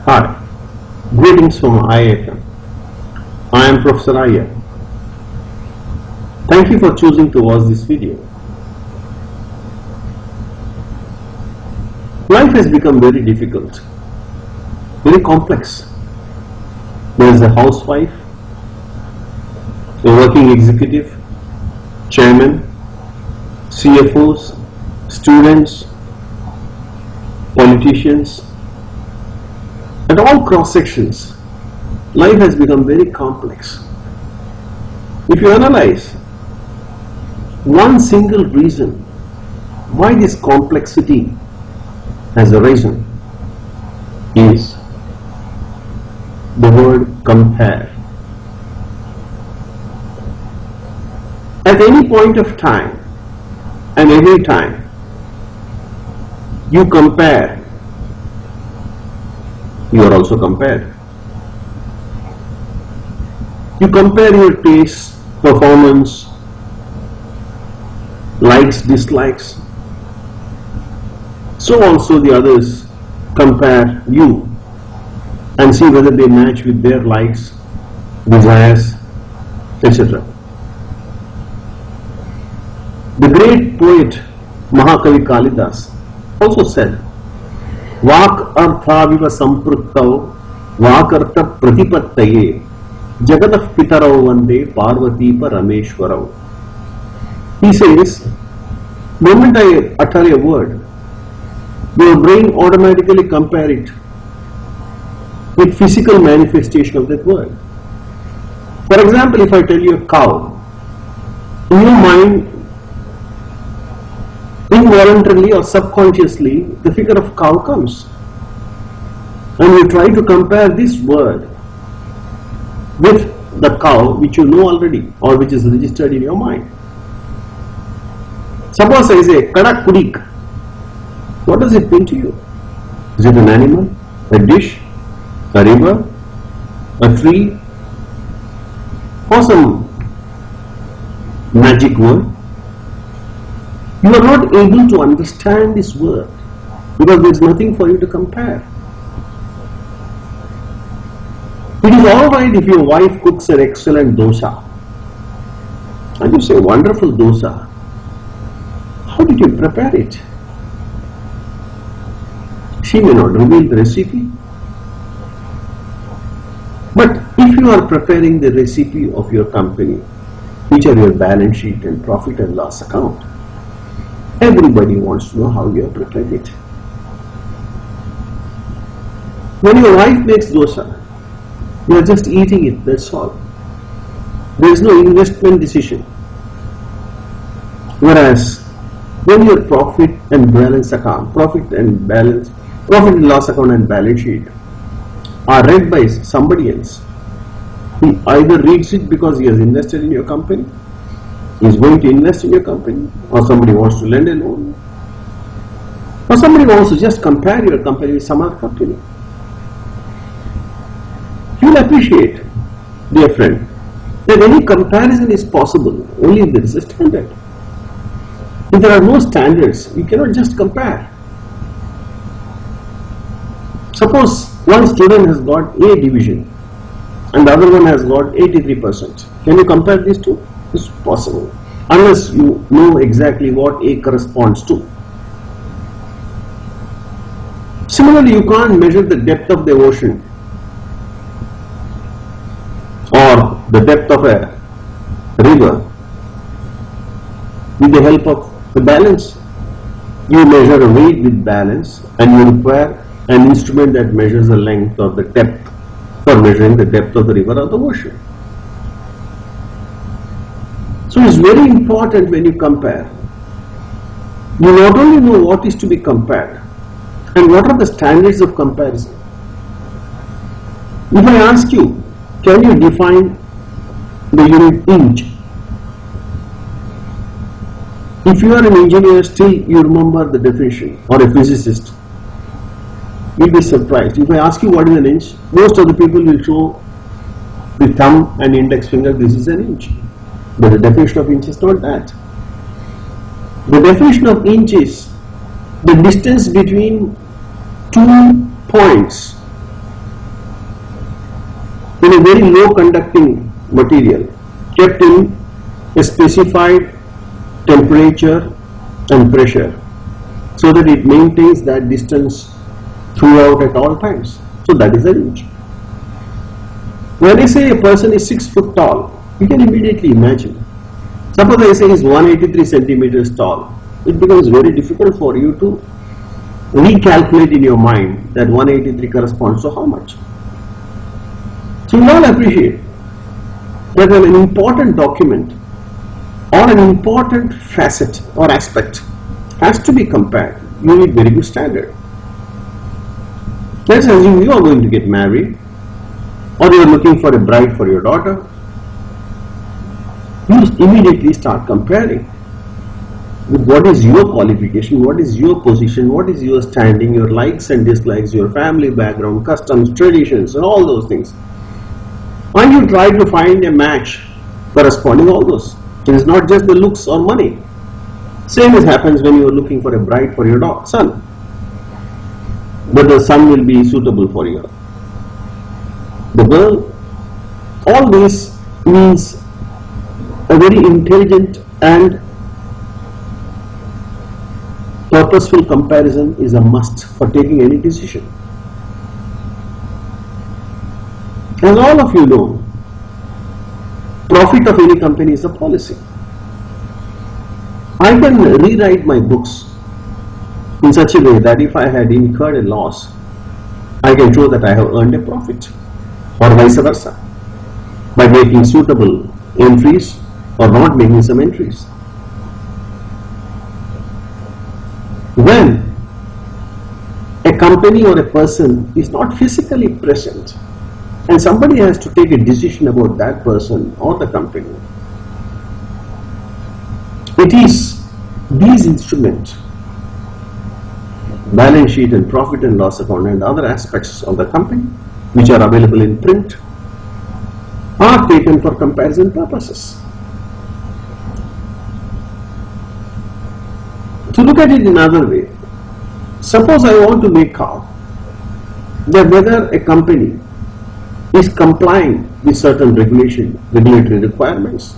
Hi, greetings from IIFM. I am Professor Iyer. Thank you for choosing to watch this video. Life has become very difficult, very complex. There is a housewife, a working executive, chairman, CFOs, students, politicians. At all cross sections, life has become very complex. If you analyze one single reason why this complexity has arisen is the word compare. At any point of time and every time you compare, you are also compared. You compare your taste, performance, likes, dislikes. So also the others compare you and see whether they match with their likes, desires, etc. The great poet Mahakavi Kalidas also said, Vak arthaviva sampruktav vakarta pratipattaye jagatah pitarau vande parvati parameshwarau. He says, the moment I utter a word, your brain automatically compare it with physical manifestation of that word. For example, if I tell you a cow, in your mind, involuntarily or subconsciously, the figure of cow comes. And you try to compare this word with the cow which you know already or which is registered in your mind. Suppose I say Kadak Kudik. What does it mean to you? Is it an animal, a dish, a river, a tree, or some magic word? You are not able to understand this word because there is nothing for you to compare. It is alright if your wife cooks an excellent dosa and you say, wonderful dosa. How did you prepare it? She may not reveal the recipe. But if you are preparing the recipe of your company, which are your balance sheet and profit and loss account, everybody wants to know how you have prepared it. When your wife makes dosa, you are just eating it, that's all. There is no investment decision. Whereas, when your profit and balance account, profit and loss account and balance sheet are read by somebody else, he either reads it because he has invested in your company, he is going to invest in your company, or somebody wants to lend a loan, or somebody wants to just compare your company with some other company. You will appreciate, dear friend, that any comparison is possible only if there is a standard. If there are no standards, you cannot just compare. Suppose one student has got A division and the other one has got 83%. Can you compare these two? It's possible, unless you know exactly what A corresponds to. Similarly, you can't measure the depth of the ocean or the depth of a river with the help of the balance. You measure a weight with balance and you require an instrument that measures the length or the depth for measuring the depth of the river or the ocean. So it's very important when you compare. You not only know what is to be compared and what are the standards of comparison. If I ask you, can you define the unit inch? If you are an engineer, still you remember the definition, or a physicist, you'll be surprised. If I ask you what is an inch, most of the people will show the thumb and index finger, this is an inch. But the definition of inch is not that. The definition of inch is the distance between 2 points in a very low conducting material kept in a specified temperature and pressure so that it maintains that distance throughout at all times. So that is a reach. When I say a person is 6 foot tall, you can immediately imagine. Suppose I say he is 183 centimeters tall. It becomes very difficult for you to recalculate in your mind that 183 corresponds to how much. So you all appreciate that when an important document or an important facet or aspect has to be compared, you need very good standard. Let's assume you are going to get married or you are looking for a bride for your daughter. You immediately start comparing with what is your qualification, what is your position, what is your standing, your likes and dislikes, your family background, customs, traditions, and all those things. And you try to find a match corresponding all those. It is not just the looks or money. Same as happens when you are looking for a bride for your son. But the son will be suitable for you. The girl. All this means a very intelligent and purposeful comparison is a must for taking any decision. As all of you know, profit of any company is a policy. I can rewrite my books in such a way that if I had incurred a loss, I can show that I have earned a profit, or vice versa, by making suitable entries or not making some entries. When a company or a person is not physically present and somebody has to take a decision about that person or the company, it is these instruments, balance sheet and profit and loss account and other aspects of the company which are available in print, are taken for comparison purposes. To look at it in another way, suppose I want to make out that whether a company is complying with certain regulatory requirements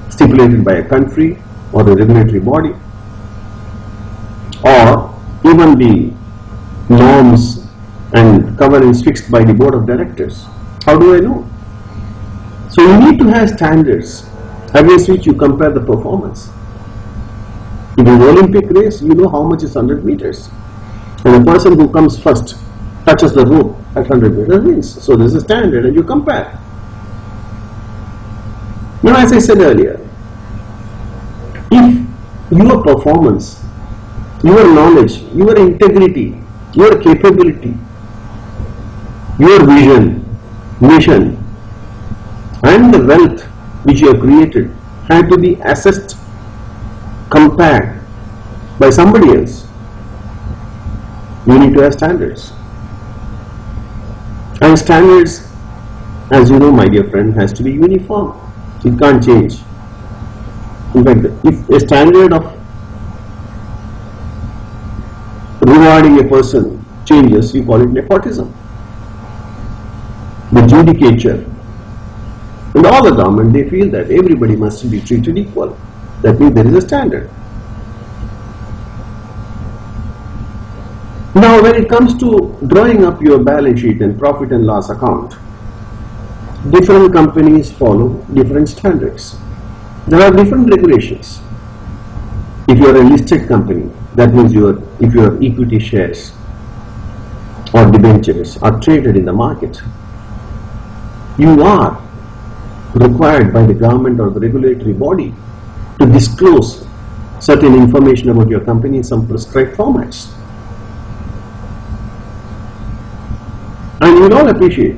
stipulated by a country or a regulatory body, or even the norms and governance fixed by the board of directors. How do I know? So you need to have standards against which you compare the performance. In an Olympic race, you know how much is 100 meters. And the person who comes first touches the rope at 100 meters wins. So there is a standard and you compare. Now, as I said earlier, if your performance, your knowledge, your integrity, your capability, your vision, mission, and the wealth which you have created had to be assessed, compared by somebody else, you need to have standards. And standards, as you know, my dear friend, has to be uniform. It can't change. In fact, if a standard of rewarding a person changes, you call it nepotism. The judicature and all the government, they feel that everybody must be treated equal. That means there is a standard. Now, when it comes to drawing up your balance sheet and profit and loss account, different companies follow different standards. There are different regulations. If you are a listed company, that means if your equity shares or debentures are traded in the market, you are required by the government or the regulatory body to disclose certain information about your company in some prescribed formats. And you will all appreciate,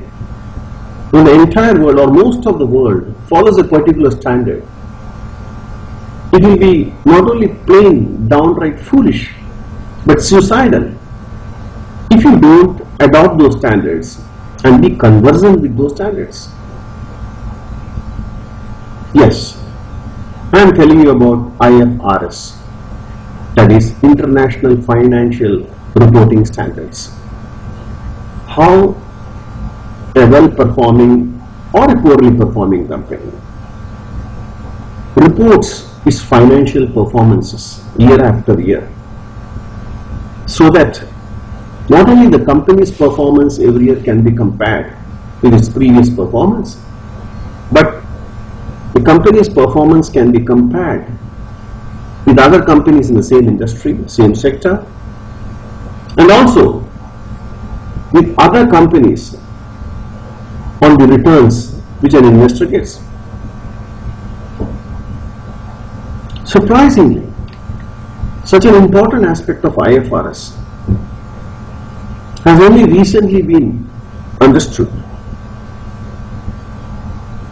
when the entire world or most of the world follows a particular standard, it will be not only plain, downright foolish, but suicidal if you don't adopt those standards and be conversant with those standards. Yes, I am telling you about IFRS, that is International Financial Reporting Standards. How a well-performing or a poorly performing company reports its financial performances year after year, so that not only the company's performance every year can be compared with its previous performance, but the company's performance can be compared with other companies in the same industry, same sector, and also with other companies on the returns which an investor gets. Surprisingly, such an important aspect of IFRS has only recently been understood.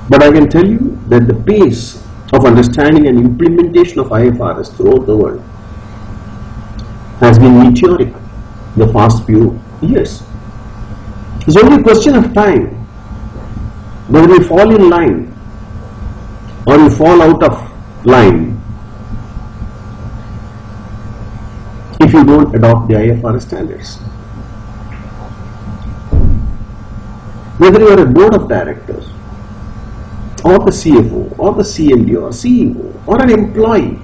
But I can tell you that the pace of understanding and implementation of IFRS throughout the world has been meteoric the past few years. It's only a question of time whether we fall in line or we fall out of line if you don't adopt the IFRS standards. Whether you are a board of directors or the CFO or the CMD or CEO or an employee,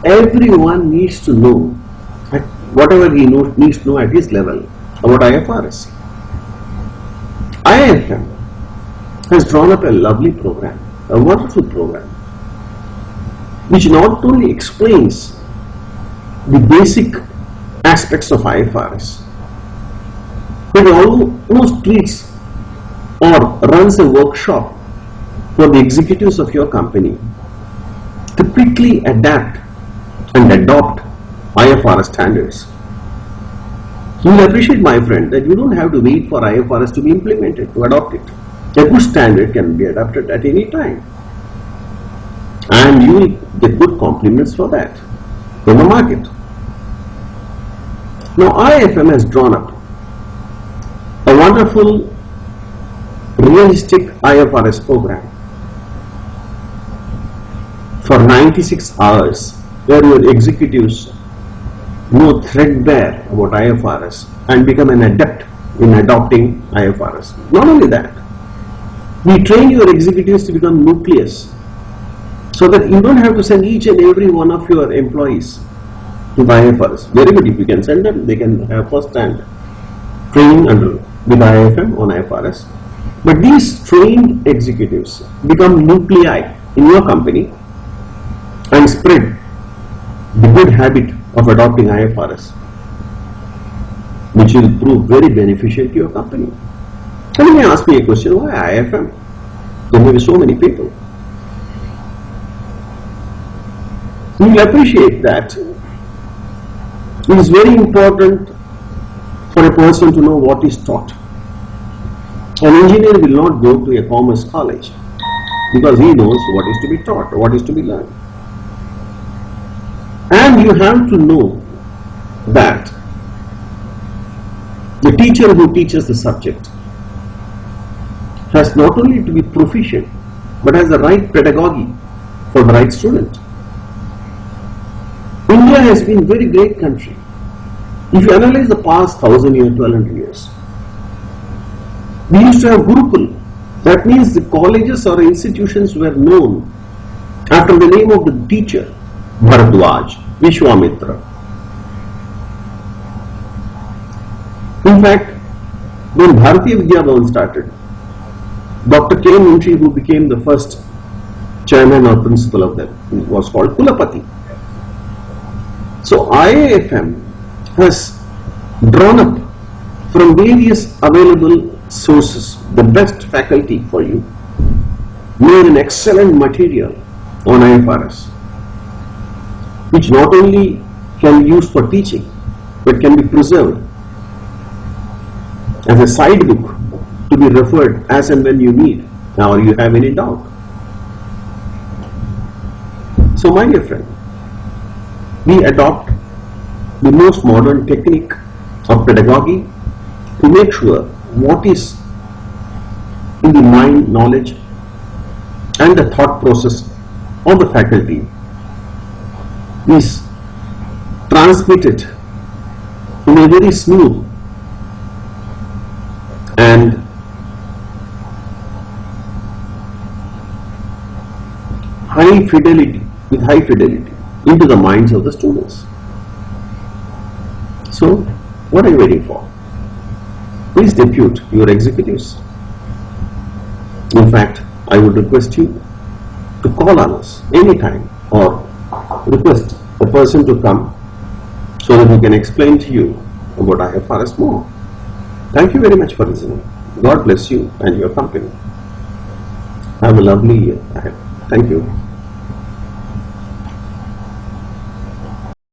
everyone needs to know whatever he needs to know at his level about IFRS. IIFM has drawn up a lovely program, a wonderful program, which not only explains the basic aspects of IFRS, but almost treats or runs a workshop for the executives of your company to quickly adapt and adopt IFRS standards. You will appreciate, my friend, that you don't have to wait for IFRS to be implemented to adopt it. A good standard can be adopted at any time, and you will get good compliments for that in the market. Now, IIFM has drawn up a wonderful, realistic IFRS program for 96 hours, where your executives know threadbare about IFRS and become an adept in adopting IFRS. Not only that, we train your executives to become nucleus, so that you don't have to send each and every one of your employees to IFRS. Very good, if you can send them, they can have first-hand training with IIFM on IFRS. But these trained executives become nuclei in your company and spread the good habit of adopting IFRS, which will prove very beneficial to your company. And you may ask me a question, why IIFM? There may be so many people. You will appreciate that it is very important for a person to know what is taught. An engineer will not go to a commerce college because he knows what is to be taught, what is to be learned. And you have to know that the teacher who teaches the subject has not only to be proficient, but has the right pedagogy for the right student. India has been a very great country. If you analyze the past 1000 years, 1200 years, we used to have Gurukul. That means the colleges or institutions were known after the name of the teacher, Bharadwaj, Vishwamitra. In fact, when Bharatiya Vidya Bhavan started, Dr. K. Munshi, who became the first chairman or principal of them, was called Kulapati. So IIFM has drawn up from various available sources the best faculty for you, made an excellent material on IFRS, which not only can be used for teaching, but can be preserved as a side book to be referred as and when you need or you have any doubt. So my dear friend, we adopt the most modern technique of pedagogy to make sure what is in the mind, knowledge and the thought process of the faculty is transmitted in a very smooth high fidelity, into the minds of the students. So, what are you waiting for? Please depute your executives. In fact, I would request you to call on us anytime or request a person to come so that we can explain to you about IFRS more. Thank you very much for listening. God bless you and your company. Have a lovely year ahead. Thank you.